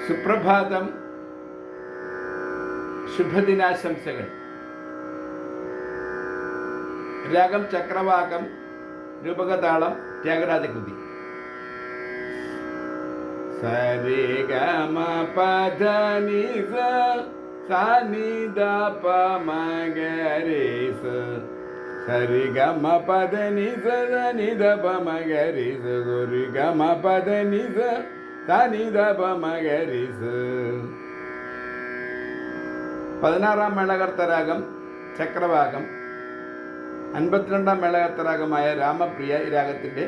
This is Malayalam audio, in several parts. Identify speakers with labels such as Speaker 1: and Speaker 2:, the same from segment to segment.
Speaker 1: സുപ്രഭാതം, ശുഭദിനാശംസകൾ. രാഗം ചക്രവാകം, രൂപകതാളം ത്യാഗരാജകൃതി. സരി ഗമ പദ നി സ സ നി ധ പ മ ഗ രെ സ. സരി ഗമ പദ നി സ ധ നി ധ പ മ ഗ രെ സ. സരി ഗമ പദ നി സ ധ നി ധ പ മ ഗ രെ സ. 16-ാം മേളകർത്തരാഗം ചക്രവാകം. 52-ാം മേളകർത്തരാഗമായ രാമപ്രിയ ഈ രാഗത്തിൻ്റെ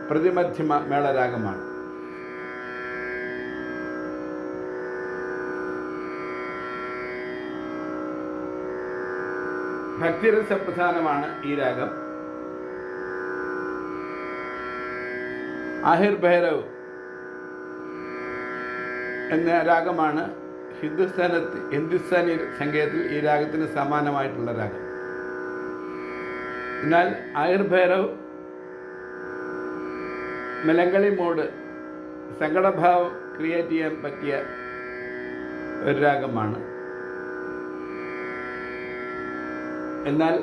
Speaker 1: പ്രതിമധ്യമ മേളരാഗമാണ്. ഭക്തിരസപ്രധാനമാണ് ഈ രാഗം. ആഹിർ ഭൈരവ് എന്ന രാഗമാണ് ഹിന്ദുസ്ഥാനി സംഗീതത്തിൽ ഈ രാഗത്തിന് സമാനമായിട്ടുള്ള രാഗം. എന്നാൽ ആഹിർ ഭൈരവ് മെലങ്കളി മൂഡ്, സങ്കടഭാവം ക്രിയേറ്റ് ചെയ്യാൻ പറ്റിയ ഒരു രാഗമാണ്. എന്നാൽ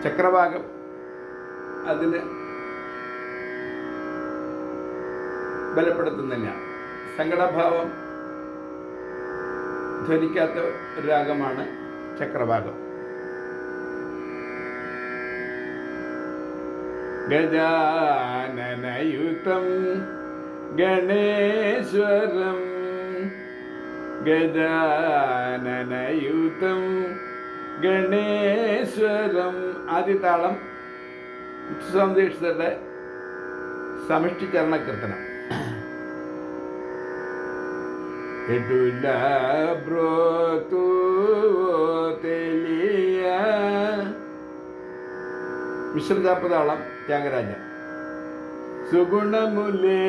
Speaker 1: ചക്രവാകം അതിന് ബലപ്പെടുത്തുന്നില്ല. സങ്കടഭാവം ധ്വനിക്കാത്ത ഒരു രാഗമാണ് ചക്രവാകം. ഗജാനനയുതം ഗണേശ്വരം ഗജാനനയുതം ഗണേശ്വരം. ആദ്യതാളം സ്വാമി സമിഷ്ടി ചരണകീർത്തനം. മിശ്രിതാപ്പതാളം ത്യാഗരാജ. സുഗുണമുലേ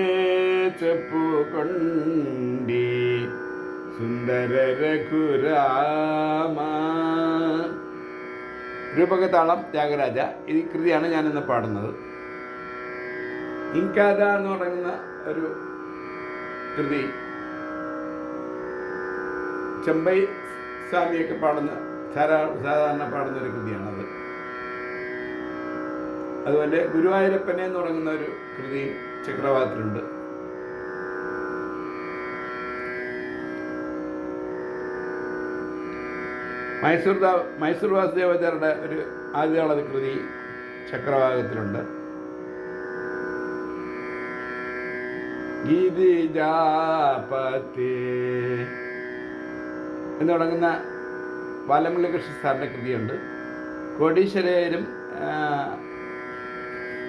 Speaker 1: ചെപ്പുകൊണ്ടി സുന്ദര രഘുരാമ. രൂപകതാളം ത്യാഗരാജ. ഈ കൃതിയാണ് ഞാനിന്ന് പാടുന്നത്. ഇൻകാദ എന്ന് പറയുന്ന ഒരു കൃതി ചെമ്പൈ സ്വാമിയൊക്കെ പാടുന്ന സാധാരണ പാടുന്ന ഒരു കൃതിയാണത്. അതുപോലെ ഗുരുവായൂരപ്പനെ എന്ന് തുടങ്ങുന്ന ഒരു കൃതി ചക്രവാകത്തിലുണ്ട്. മൈസൂർ വാസുദേവാചാര്യരുടെ ഒരു ആദ്യകാല കൃതി ചക്രവാകത്തിലുണ്ട്. ഗിരിജാപതി എന്ന് തുടങ്ങുന്ന ബാലമുരളീകൃഷ്ണ സാറിൻ്റെ കൃതിയുണ്ട്. കോടീശ്വരരും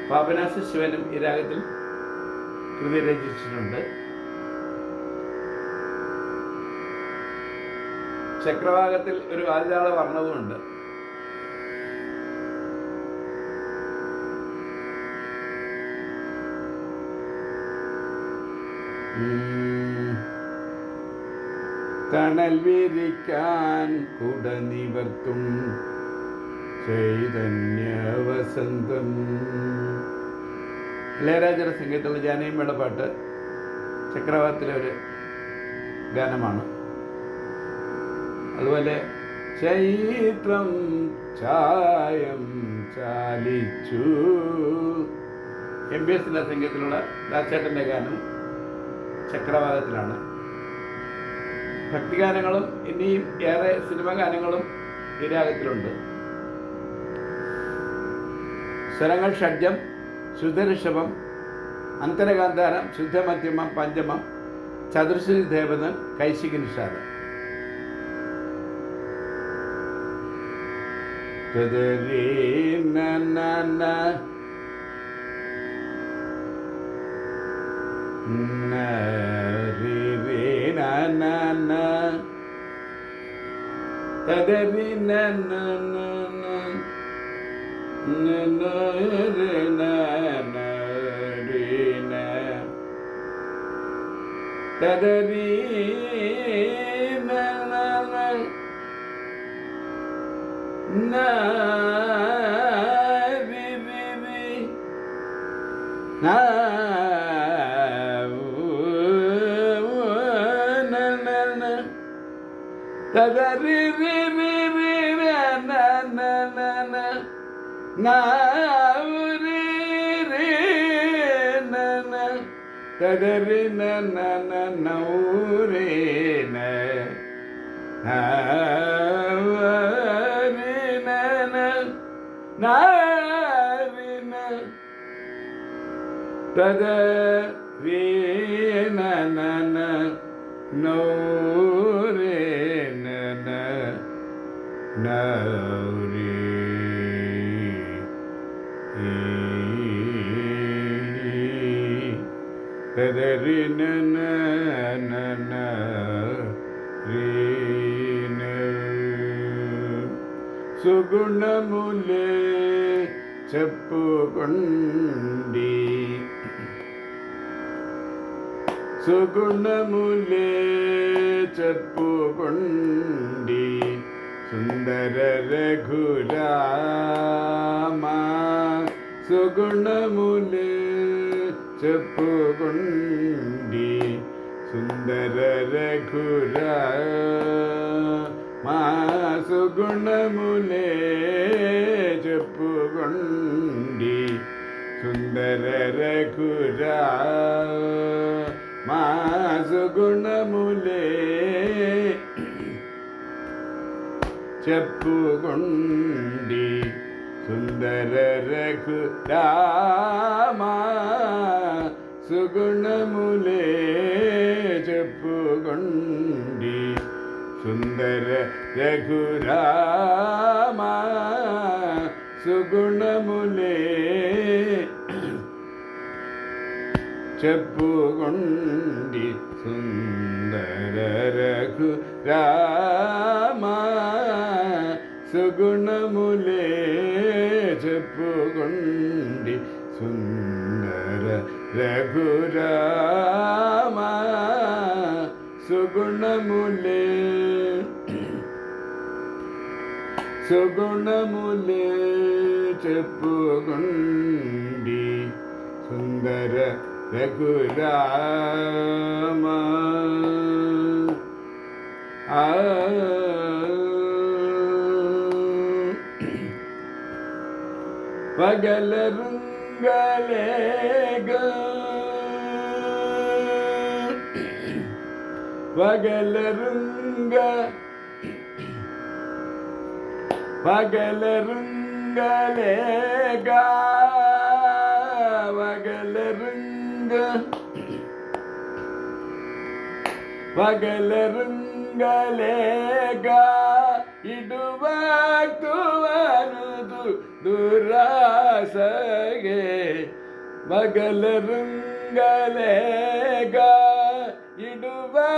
Speaker 1: പാപനാശ ശിവനും ഈ രാഗത്തിൽ കൃതി രചിച്ചിട്ടുണ്ട്. ചക്രവാകത്തിൽ ഒരു ആദ്യതാള വർണ്ണവുമുണ്ട്. തണൽ വിരിക്കാൻ കുട നിവർത്തും ചൈതന്യ വസന്തം. ഇളയരാജയുടെ സംഗീതത്തിലുള്ള ജാനകിയമ്മയുടെ പാട്ട് ചക്രവാകത്തിലെ ഒരു ഗാനമാണ്. അതുപോലെ ചൈത്രം ചായം ചാലിച്ചു MBSന്റെ സംഗീതത്തിലുള്ള ദാസേട്ടൻ്റെ ഗാനം ചക്രവാകത്തിലാണ്. ഭക്തിഗാനങ്ങളും ഇനിയും ഏറെ സിനിമ ഗാനങ്ങളും ഈ രാഗത്തിലുണ്ട്. സ്വരങ്ങൾ ഷഡ്ജം, ശുദ്ധഋഷഭം, അന്തരഗാന്ധാരം, ശുദ്ധമധ്യമം, പഞ്ചമം, ചതുർശ്രുതി ദേവതൻ, കൈശിക നിഷാദം. തദരി രി രി രി ന ന ന ന ന രി രി ന ന തദരി ന ന ന നൗ രി ന രി ന ന ന രി ന തദരി ന ന ന നൗ രി ന ന നൗ രി തദരി ന ന ന ന രി ന സുഗുണമുലേ చెప్పుకొండి సుగుణములే చెప్పుకొండి సుందర రఘురామ సుగుణములే చెప్పుకొండి సుందర రఘురామ సుగుణములే చెప్పుకొండి సుందర రఘురామ సుగుణములే చెప్పుకొండి సుందర రఘురామ సుగుణములే చెప్పుకొండి సుందర రఘురామ సుగుణములే చెప్పుకొండి సుందర రఘురామ సుగుణములే చెప్పుకొండి సుందర రఘురామ సుగుణములే సుగుణములే చెప్పుకొండి సుందర రఘురామ పగలరుంగలేగ పగలరుంగ పగలరుంగలేగ పగలరుంగ పగలరుంగలేగ ಇಡುವಾಕ್ತುವನುದು ದುರಾಸಗೆ ಪಗಲರುಂಗಲೇಗ ಇಡುವಾಕ್ತುವನುದು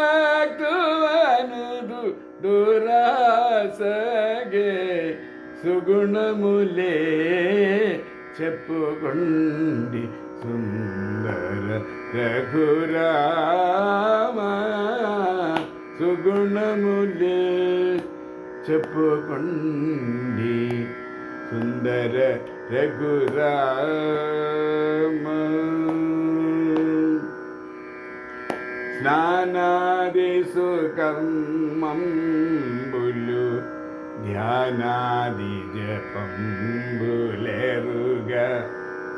Speaker 1: ದುರಾಸಗೆ సుగుణములే చెప్పుకొండి సుందర రఘురామ సుగుణములే చెప్పుకొండి సుందర రఘురామ స్నానాది సుకర్మంబులు ధ్యానాది జపంబులెరుగ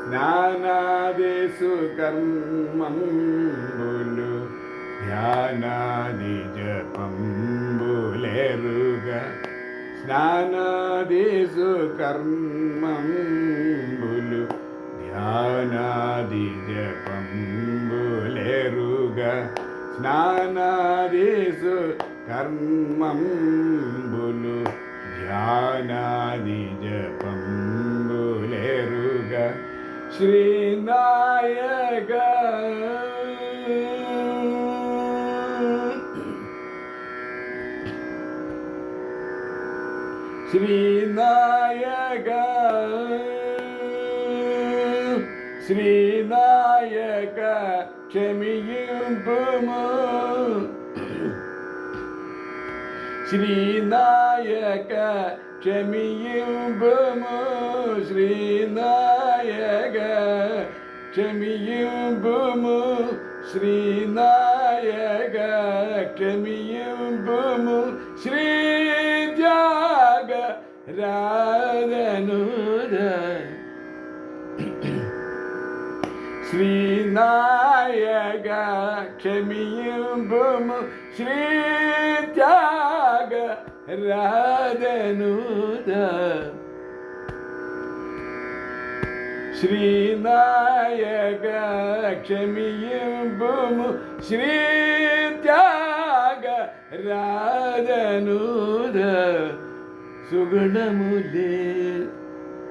Speaker 1: స్నానాది సుకర్మంబులు ధ్యానాది జపంబులెరుగ స్నానాది సుకర్మంబులు ధ్యానాది జపంబులెరుగ స్నానాది సుకర్మంబులు ధ్యానాది జపంబులెరుగ శ్రీనాయక శ్రీనాయక శ్రీనాయక క్షమింపుము శ్రీనాయక క్షమింపుము శ్రీనాయక క్షమింపుము శ్రీనాయక క్షమింపుము శ్రీ త్యాగ రాధనుద శ్రీనాయక క్షమింపుము శ్రీ త్యాగ రాధనుద శ్రీనాయక క్షమింపుము శ్రీ త్యాగ రాధనుద సుగుణములే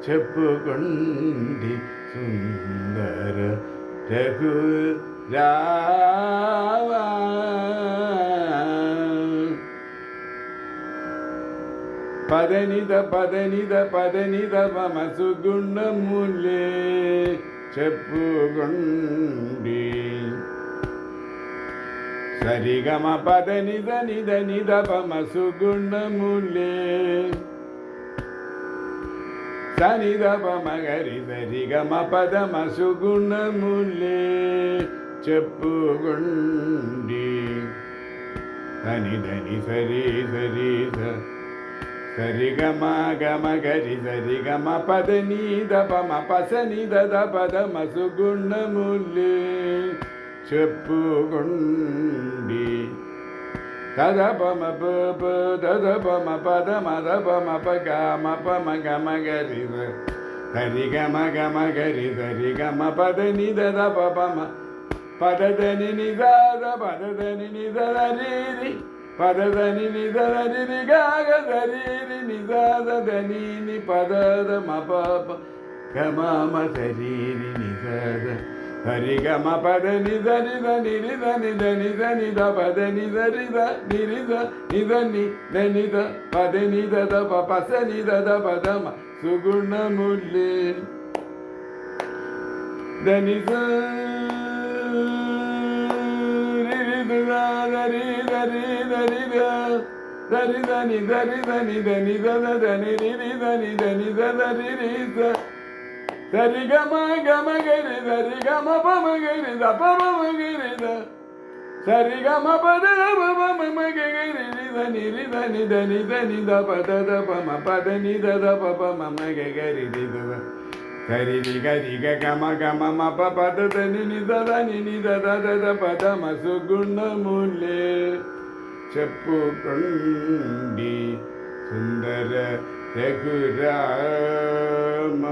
Speaker 1: చెప్పుకొండి సుందర రఘు రావా పదనిద పదనిద పదనిద పమ సుగుణములే చెప్పుకొండి సరిగమ పదనిద నిద నిద పమ సుగుణములే సనిద పమ గరి సరిగమ పదమ సుగుణములే చెప్పుకొండి ధని ధని సరి సరి సరిగమ గమ గరి సరిగమ పదనిద పమ పసనిద పదమ సుగుణములే చెప్పుకొండి తదపమ తదపమ పదమ దపమ పగమ పమ గమ గరి సరిగమ గమ గరి సరిగమ పదనిద పమ పదదని నిదాద పదదని నిదరి పదదని నిదరి గాగ దరి నిదాద దని పదద మప గమ శరీరి నిదాద హరిగమ పద నిద నిద నిరిద నిద నిద నిద పద నిద నిద నిరిద నిద నిద పద నిద పస నిద పదమ సుగుణములే దని దరి దరి దరి దరి దని దరి దని దని దని దని దని దరి సరిగమ గమ గరి సరిగమ పమ గరి పమ గరి సరిగమ పద పమ గరి దని దని దని దని పద పమ పద నిద పమ గరి సరి గరి గమ గమ మప పద దని నిద పదమ సుగుణములే చెప్పుకొండి సుందర రఘురామ